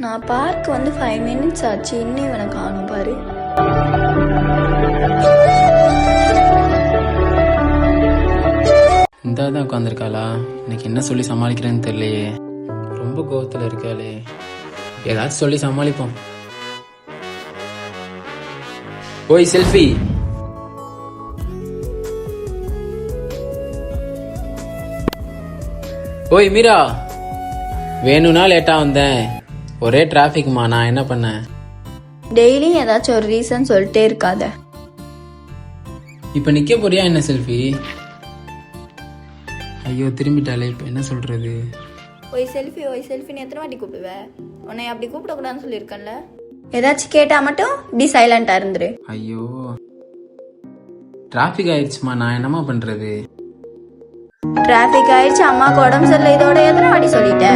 நான் பார்க் வந்து 5 minutes ஆச்சு, இன்னும் இவனை காணும் பாரு. இந்தாதான் உட்காந்துருக்காளா? இன்னைக்கு என்ன சொல்லி சமாளிக்கிறேன்னு தெரியலையே. ரொம்ப கோவத்துல இருக்காளே. ஏதாச்சும் சொல்லி சமாளிப்போம். ஓய் செல்ஃபி. ஓய் மீரா, வேணும்னா லேட்டா வந்தேன். ஒரே டிராபிக்மா, நான் என்ன பண்ணேன்? டெய்லியும் ஏதாச்சும் ஒரு ரீசன் சொல்லிட்டே இருக்காத. இப்ப நிக்க போறியா என்ன செல்ஃபி? ஐயோ திரும்பிட்டாலே, இப்ப என்ன சொல்றது? ஒய் செல்ஃபி நீ எத்தனை வாட்டி கூப்பிடுவ? உன்னை அப்படி கூப்பிடக்கூடாதுன்னு சொல்லியிருக்கேன்ல. ஏதாச்சும் கேட்டா மட்டும் இப்படி சைலண்டா இருந்துரு. ஐயோ டிராபிக் ஆயிடுச்சுமா, நான் என்னமா பண்றது? டிராபிக் ஆயிடுச்சு, அம்மாக்கு உடம்பு சரியில்லை, இதோட எத்தனை வாட்டி சொல்லிட்ட?